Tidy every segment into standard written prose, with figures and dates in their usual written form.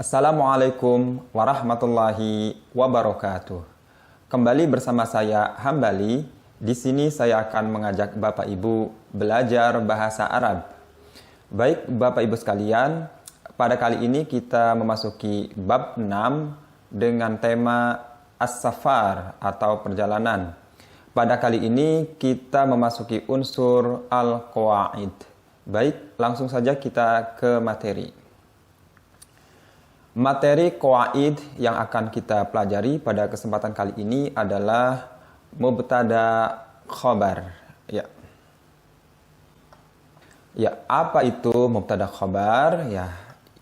Assalamualaikum warahmatullahi wabarakatuh. Kembali bersama saya Hambali. Di sini saya akan mengajak Bapak Ibu belajar bahasa Arab. Baik Bapak Ibu sekalian, pada kali ini kita memasuki bab 6 dengan tema as-safar atau perjalanan. Pada kali ini kita memasuki unsur al-qawaid. Baik, langsung saja kita ke materi. Materi qawaid yang akan kita pelajari pada kesempatan kali ini adalah mubtada khobar. Ya, apa itu mubtada khobar? Ya,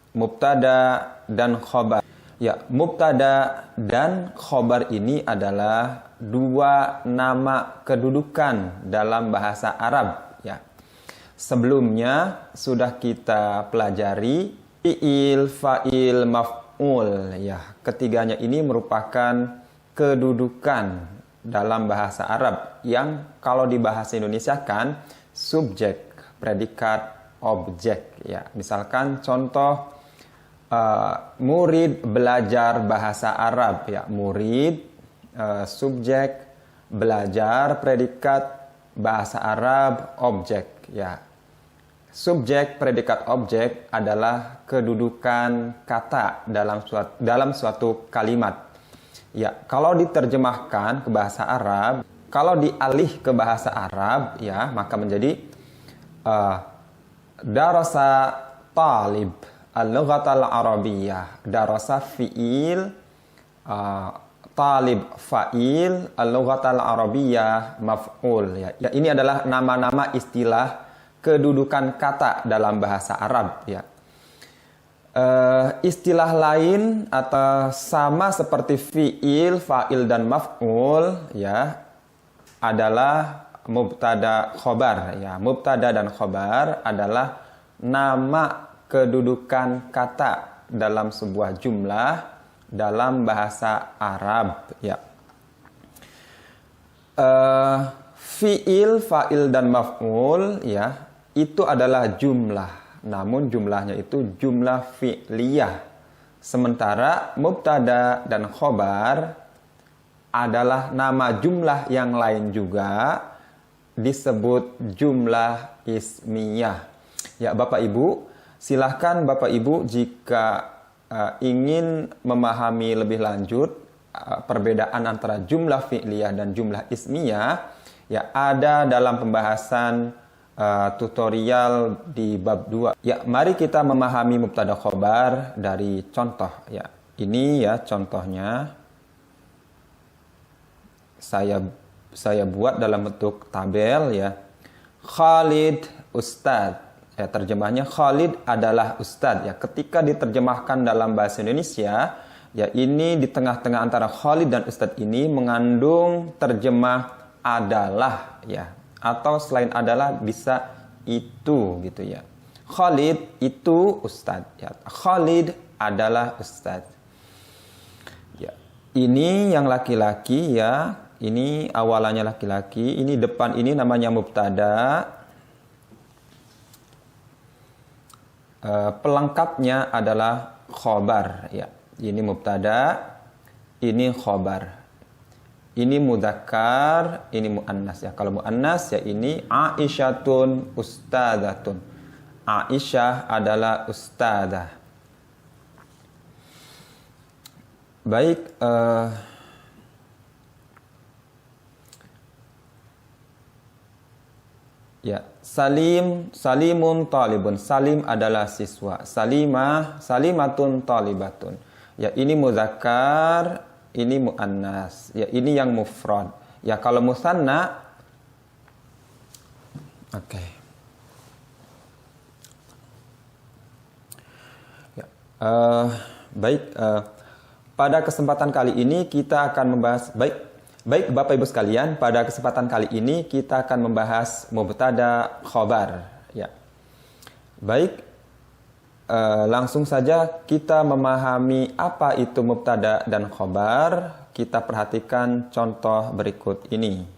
mubtada dan khobar. Ya, mubtada dan khobar ini adalah dua nama kedudukan dalam bahasa Arab. Ya, sebelumnya sudah kita pelajari fi'il, fa'il, maf'ul. Ya, ketiganya ini merupakan kedudukan dalam bahasa Arab yang kalau di bahasa Indonesia kan subjek, predikat, objek. Ya, misalkan contoh murid belajar bahasa Arab. Ya, murid subjek, belajar predikat, bahasa Arab objek. Ya, subjek, predikat, objek adalah kedudukan kata dalam suatu kalimat. Ya, kalau diterjemahkan ke bahasa Arab, kalau dialih ke bahasa Arab, ya, maka menjadi darasa talib al-lughatal arabiyyah. Darasa fi'il, talib fa'il, al-lughatal arabiyyah maf'ul. Ya, ini adalah nama-nama istilah kedudukan kata dalam bahasa Arab. Ya. Istilah lain atau sama seperti fi'il, fa'il dan maf'ul, ya, adalah mubtada khobar. Ya, mubtada dan khobar adalah nama kedudukan kata dalam sebuah jumlah dalam bahasa Arab. Ya. Fi'il, fa'il dan maf'ul, ya, itu adalah jumlah, namun jumlahnya itu jumlah fi'liyah. Sementara mubtada dan khobar adalah nama jumlah yang lain juga disebut jumlah ismiyah. Ya, Bapak Ibu, silahkan Bapak Ibu jika ingin memahami lebih lanjut perbedaan antara jumlah fi'liyah dan jumlah ismiyah, ya, ada dalam pembahasan tutorial di bab 2. Ya, mari kita memahami mubtada khobar dari contoh. Ya, ini ya contohnya. Saya buat dalam bentuk tabel, ya. Khalid Ustadz. Ya, terjemahnya Khalid adalah Ustadz. Ya, ketika diterjemahkan dalam bahasa Indonesia, ya, ini di tengah-tengah antara Khalid dan Ustadz ini mengandung terjemah adalah, ya, atau selain adalah bisa itu, gitu ya. Khalid itu Ustadz, ya. Khalid adalah Ustadz. Ya. Ini yang laki-laki, ya. Ini awalannya laki-laki. Ini depan ini namanya mubtada. Pelengkapnya adalah khobar, ya. Ini mubtada, ini khobar. Ini mudzakkar, ini muannas, ya. Kalau muannas, ya, ini Aisyatun ustadzatun. Aisyah adalah ustadzah. Baik, ya, Salimun talibun. Salim adalah siswa. Salimatun talibatun. Ya, ini mudzakkar, ini muannas. Ya, ini yang mufrad. Ya, kalau musanna, oke. Ya, baik. Pada kesempatan kali ini kita akan membahas baik Bapak Ibu sekalian. Pada kesempatan kali ini kita akan membahas mubtada khobar. Ya, baik. Langsung saja kita memahami apa itu mubtada dan khobar. Kita perhatikan contoh berikut ini.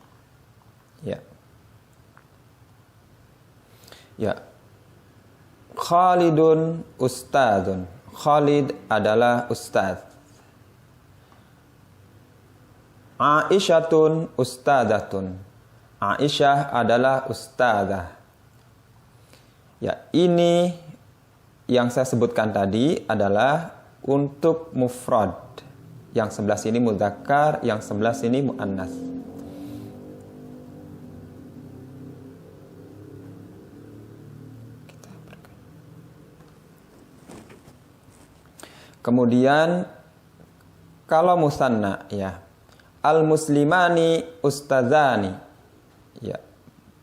Ya. Ya. Khalidun ustadzun. Khalid adalah ustadz. Aisyatun ustadatun. Aisyah adalah ustadzah. Ya, ini yang saya sebutkan tadi adalah untuk mufrad. Yang sebelah sini mudzakkar, yang sebelah sini muannas. Kemudian kalau musanna, ya, al-muslimani ustadzani, ya,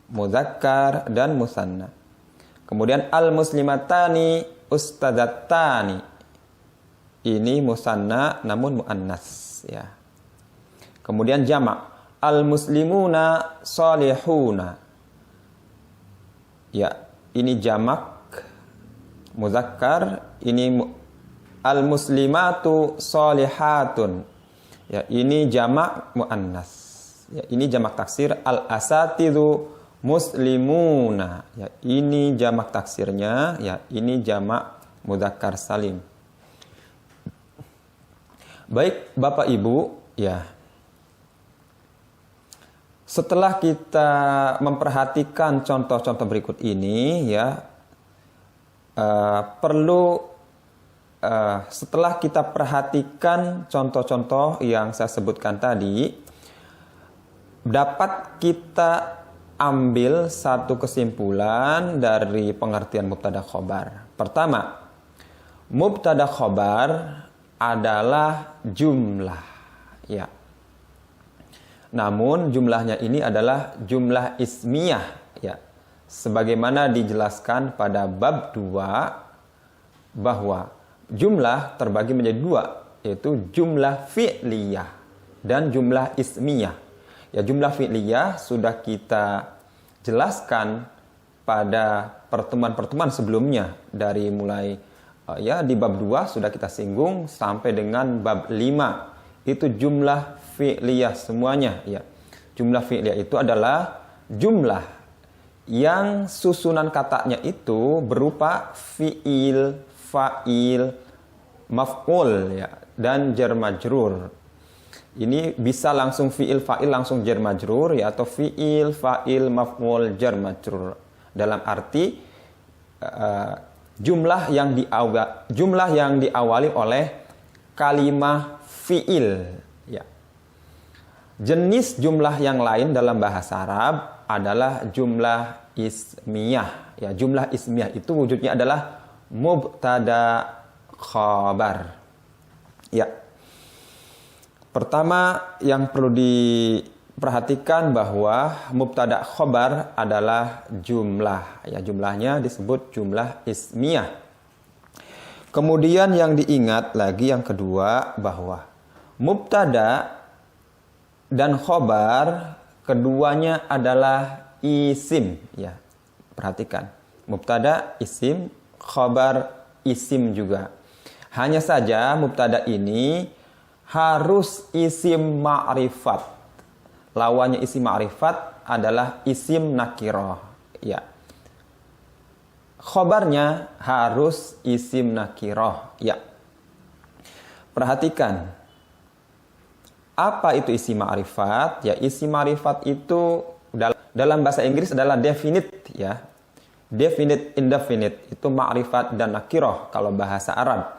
mudzakkar dan musanna. Kemudian al-muslimatani ustadzatani, ini musanna namun muannas, ya. Kemudian jamak, al-muslimuna salihuna, ya, ini jamak mudzakkar, ini al-muslimatu salihatun, ya, ini jamak muannas, ya, ini jamak taksir. Al-asatidu muslimuna, ya, ini jamak taksirnya, ya, ini jamak mudzakkar salim. Baik Bapak Ibu, ya, setelah kita memperhatikan contoh-contoh berikut ini, ya, setelah kita perhatikan contoh-contoh yang saya sebutkan tadi, dapat kita ambil satu kesimpulan dari pengertian mubtada khobar. Pertama, mubtada khobar adalah jumlah, ya. Namun jumlahnya ini adalah jumlah ismiyah, ya. Sebagaimana dijelaskan pada bab 2 bahwa jumlah terbagi menjadi dua, yaitu jumlah fi'liyah dan jumlah ismiyah. Ya, jumlah fi'liyah sudah kita jelaskan pada pertemuan-pertemuan sebelumnya, dari mulai ya di bab 2 sudah kita singgung sampai dengan bab 5. Itu jumlah fi'liyah semuanya, ya. Jumlah fi'liyah itu adalah jumlah yang susunan katanya itu berupa fi'il, fa'il, maf'ul, ya, dan jar majrur. Ini bisa langsung fi'il, fa'il langsung jar majrur, ya, atau fi'il, fa'il, maf'ul, jar majrur. Dalam arti jumlah yang diawali oleh kalimah fi'il, ya. Jenis jumlah yang lain dalam bahasa Arab adalah jumlah ismiyah, ya. Jumlah ismiyah itu wujudnya adalah mubtada khabar, ya. Pertama yang perlu diperhatikan bahwa mubtada khabar adalah jumlah, ya. Jumlahnya disebut jumlah ismiyah. Kemudian yang diingat lagi yang kedua bahwa mubtada dan khabar keduanya adalah isim, ya. Perhatikan, mubtada isim, khabar isim juga. Hanya saja mubtada ini harus isim ma'rifat. Lawannya isim ma'rifat adalah isim nakirah, ya. Khabarnya harus isim nakirah, ya. Perhatikan, apa itu isim ma'rifat? Ya, isim ma'rifat itu dalam bahasa Inggris adalah definite, ya. Definite, indefinite, itu ma'rifat dan nakirah kalau bahasa Arab.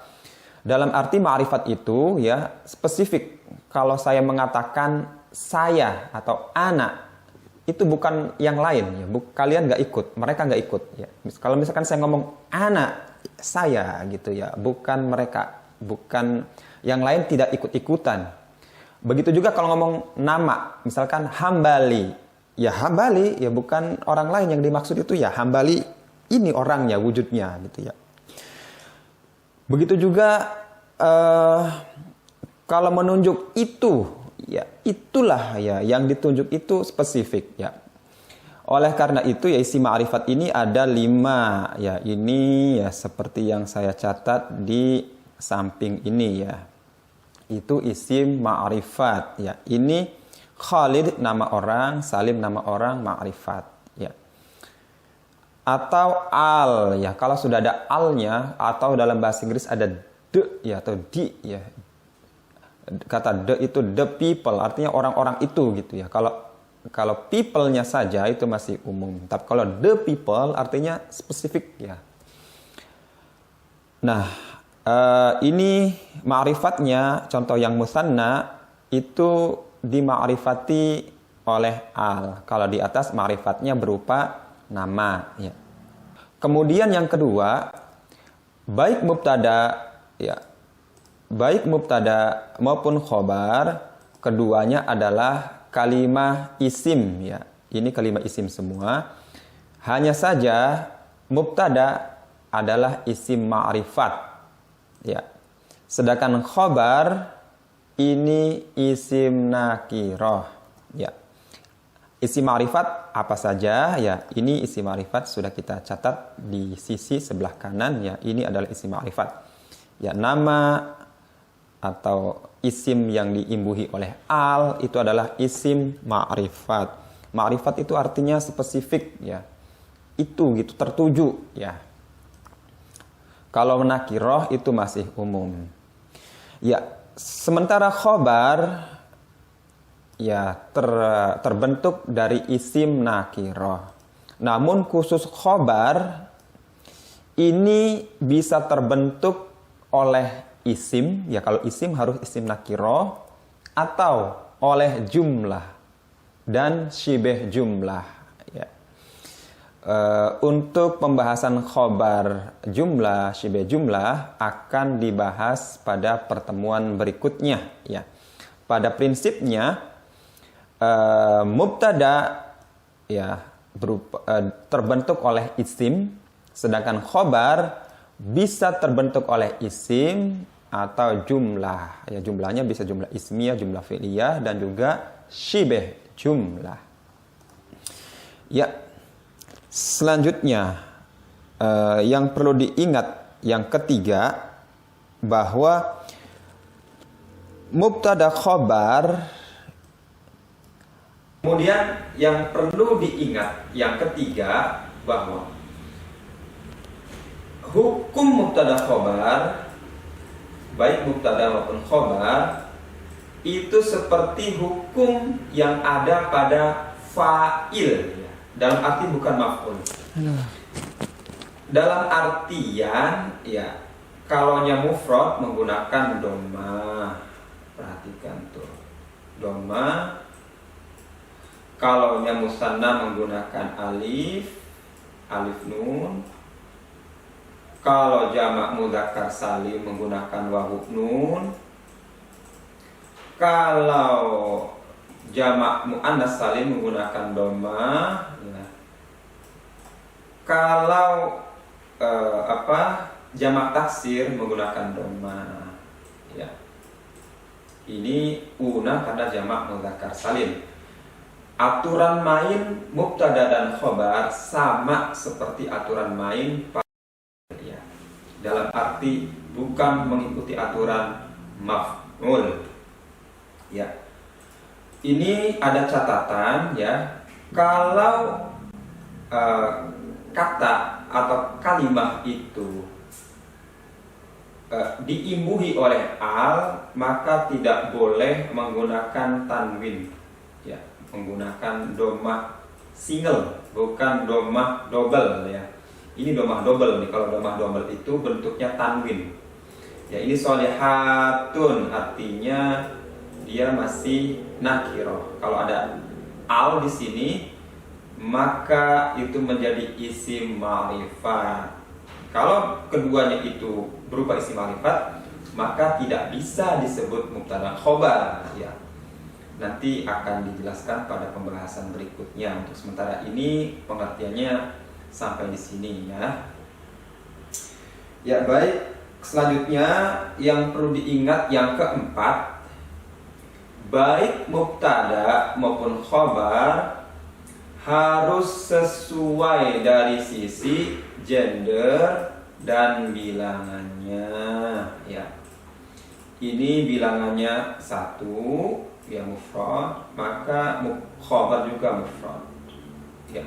Dalam arti ma'rifat itu, ya, spesifik. Kalau saya mengatakan saya atau anak, itu bukan yang lain, ya. Kalian nggak ikut, mereka nggak ikut, ya. Kalau misalkan saya ngomong anak, saya gitu, ya, bukan mereka, bukan yang lain tidak ikut-ikutan. Begitu juga kalau ngomong nama, misalkan Hambali. Ya, Hambali, ya, bukan orang lain yang dimaksud itu, ya. Hambali ini orangnya, wujudnya, gitu, ya. Begitu juga kalau menunjuk itu, ya, itulah, ya, yang ditunjuk itu spesifik, ya. Oleh karena itu, ya, isim ma'rifat ini ada 5, ya. Ini, ya, seperti yang saya catat di samping ini, ya. Itu isim ma'rifat, ya. Ini Khalid nama orang, Salim nama orang, ma'rifat, ya. atau al ya. Kalau sudah ada alnya atau dalam bahasa Inggris ada the ya atau di ya. Kata the itu the people, artinya orang-orang itu gitu ya. Kalau people-nya saja itu masih umum. Tapi kalau the people artinya spesifik ya. Nah, ini ma'rifatnya, contoh yang musanna itu dima'rifati oleh al. Kalau di atas ma'rifatnya berupa nama ya. Kemudian yang kedua, baik mubtada ya, baik mubtada maupun khobar, keduanya adalah kalimah isim ya. Ini kalimah isim semua. Hanya saja mubtada adalah isim ma'rifat ya. Sedangkan khobar ini isim nakirah ya. Isim ma'rifat apa saja ya? Ini isim ma'rifat sudah kita catat di sisi sebelah kanan ya. Ini adalah isim ma'rifat. Ya, nama atau isim yang diimbuhi oleh al itu adalah isim ma'rifat. Ma'rifat itu artinya spesifik ya. Itu gitu, tertuju ya. Kalau nakirah itu masih umum. Ya, sementara khobar ya terbentuk dari isim nakirah. Namun khusus khobar ini bisa terbentuk oleh isim, ya kalau isim harus isim nakirah atau oleh jumlah dan syibeh jumlah. Ya. Untuk pembahasan khobar jumlah, syibeh jumlah akan dibahas pada pertemuan berikutnya. Ya. Pada prinsipnya mubtada ya terbentuk oleh isim, sedangkan khobar bisa terbentuk oleh isim atau jumlah. Ya, jumlahnya bisa jumlah ismiyah, jumlah fi'liyah dan juga syibeh jumlah. Ya, selanjutnya yang perlu diingat yang ketiga bahwa mubtada khobar. Kemudian yang perlu diingat yang ketiga bahwa hukum mubtada khobar, baik mubtada maupun khobar, itu seperti hukum yang ada pada fa'il ya. Dalam arti bukan maf'ul. Dalam artian ya, kalaunya mufrad menggunakan dhamma. Perhatikan tuh. Dhamma. Kalaunya musanna menggunakan alif, alif nun. Kalau jamak mudzakkar salim menggunakan wawu nun. Kalau jamak muannas salim menggunakan dhamma ya. Kalau jamak taksir menggunakan dhamma ya. Ini una karena jamak mudzakkar salim. Aturan main mubtada dan khobar sama seperti aturan main ya. Dalam arti bukan mengikuti aturan maf'ul. Ya. Ini ada catatan ya. Kalau kata atau kalimat itu diimbuhi oleh al, maka tidak boleh menggunakan tanwin. Ya, menggunakan domah single, bukan domah double ya. Ini domah double nih. Kalau domah double itu bentuknya tanwin. Ya, ini sholihatun artinya dia masih nakirah. Kalau ada al di sini, maka itu menjadi isim ma'rifat. Kalau keduanya itu berupa isim ma'rifat, maka tidak bisa disebut mubtada khobar ya. Nanti akan dijelaskan pada pembahasan berikutnya. Untuk sementara ini pengertiannya sampai di sini ya. Ya baik, selanjutnya yang perlu diingat yang keempat, baik mubtada maupun khobar harus sesuai dari sisi gender dan bilangannya ya. Ini bilangannya 1 ya mufrad, maka khobar juga mufrad ya.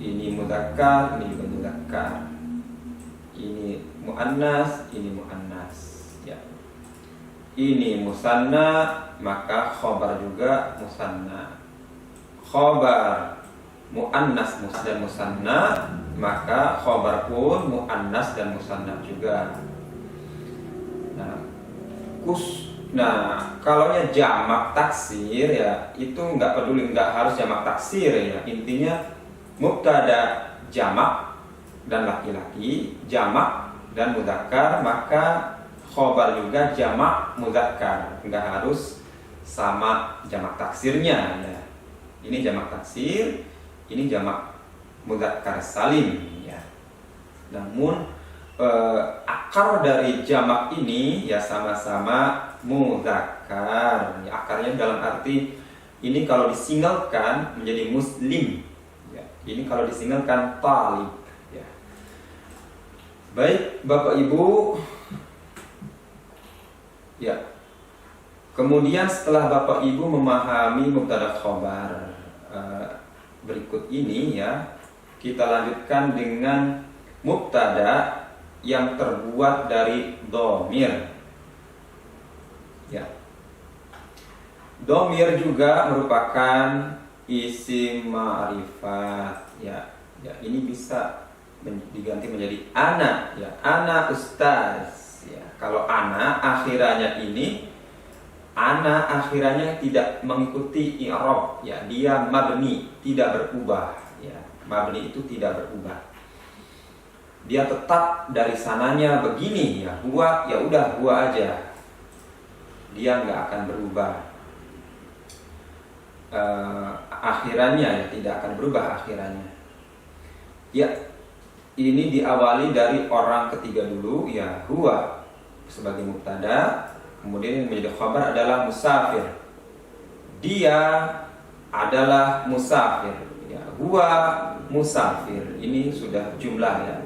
Ini mudzakkar, ini juga mudzakkar. Ini muannas, ini muannas. Ya. Ini musanna, maka khobar juga musanna. Khobar muannas dan musanna, maka khobar pun muannas dan musanna juga. Nah, kalaunya jamak taksir ya itu nggak peduli, nggak harus jamak taksir ya. Intinya mubtada jamak dan laki-laki, jamak dan mudzakkar, maka khobar juga jamak mudzakkar, nggak harus sama jamak taksirnya ya. Ini jamak taksir, ini jamak mudzakkar salim ya. Namun akar dari jamak ini ya sama-sama mudzakkar. Ya, akarnya dalam arti ini kalau disinggalkan menjadi muslim. Ya, ini kalau disinggalkan talib. Ya. Baik, Bapak Ibu. Ya. Kemudian setelah Bapak Ibu memahami mubtada khobar berikut ini ya, kita lanjutkan dengan mubtada yang terbuat dari dhamir. Ya. Dhamir juga merupakan isim ma'rifat ya. Ya, ini bisa diganti menjadi ana ya. Ana ustaz ya. Kalau ana akhirannya ini, ana akhirannya tidak mengikuti i'rab ya. Dia mabni, tidak berubah ya. Mabni itu tidak berubah. Dia tetap dari sananya begini ya, huwa ya udah huwa aja, dia nggak akan berubah akhirannya ya, tidak akan berubah akhirannya ya. Ini diawali dari orang ketiga dulu ya, huwa sebagai mubtada, kemudian yang menjadi khabar adalah musafir, dia adalah musafir ya, huwa musafir, ini sudah jumlah ya.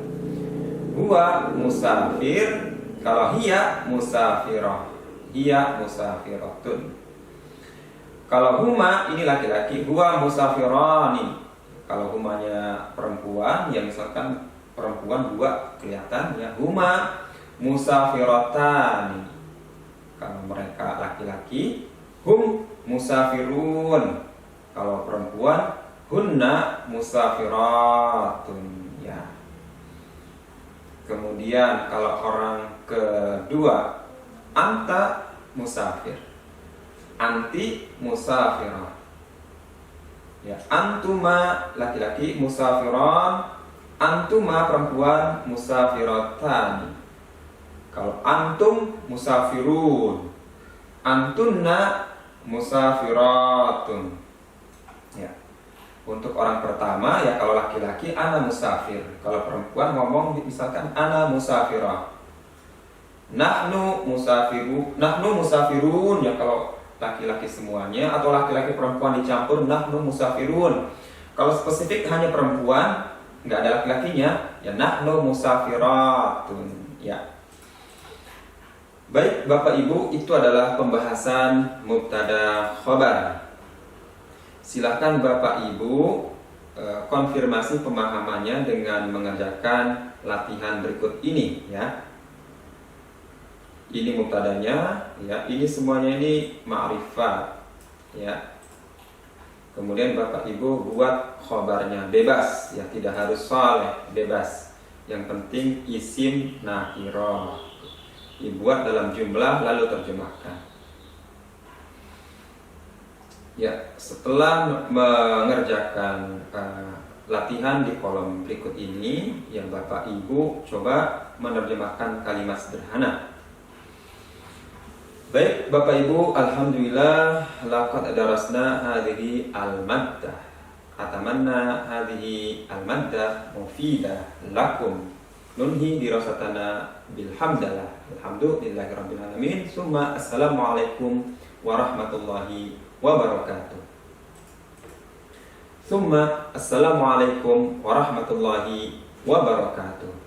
Huwa musafir, kalau hiya musafirah, hiya musafiratun. Kalau huma ini laki-laki, huwa musafirani. Kalau humanya perempuan, ya misalkan perempuan dua kelihatan ya, huma musafiratani. Kalau mereka laki-laki, hum musafirun. Kalau perempuan, hunna musafiratun ya. Kemudian kalau orang kedua, anta musafir, anti musafirah ya. Antuma laki-laki musafiran, antuma perempuan musafiratan. Kalau antum musafirun, antunna musafiratun ya. Untuk orang pertama ya, kalau laki-laki ana musafir, kalau perempuan ngomong misalkan ana musafirah, nahnu musafirun ya. Kalau laki-laki semuanya atau laki-laki perempuan dicampur, nahnu musafirun. Kalau spesifik hanya perempuan, nggak ada laki-lakinya ya, nahnu musafiratun ya. Baik Bapak Ibu, itu adalah pembahasan mubtada khobar. Silakan Bapak Ibu konfirmasi pemahamannya dengan mengerjakan latihan berikut ini ya. Ini mubtadanya ya, ini semuanya ini ma'rifat ya. Kemudian Bapak Ibu buat khobarnya bebas ya, tidak harus shalih, bebas. Yang penting isim nakirah. Dibuat dalam jumlah lalu terjemahkan. Ya, setelah mengerjakan latihan di kolom berikut ini, yang Bapak Ibu coba menerjemahkan kalimat sederhana. Baik Bapak Ibu, alhamdulillah laqad darasna hadhihi al-maddah. Atamanna hadhihi al-maddah mufidah lakum. Nunhi dirasatana bilhamdallah. Alhamdulillahirabbil alamin. Summa assalamualaikum warahmatullahi wabarakatuh. Summa assalamualaikum warahmatullahi wabarakatuh.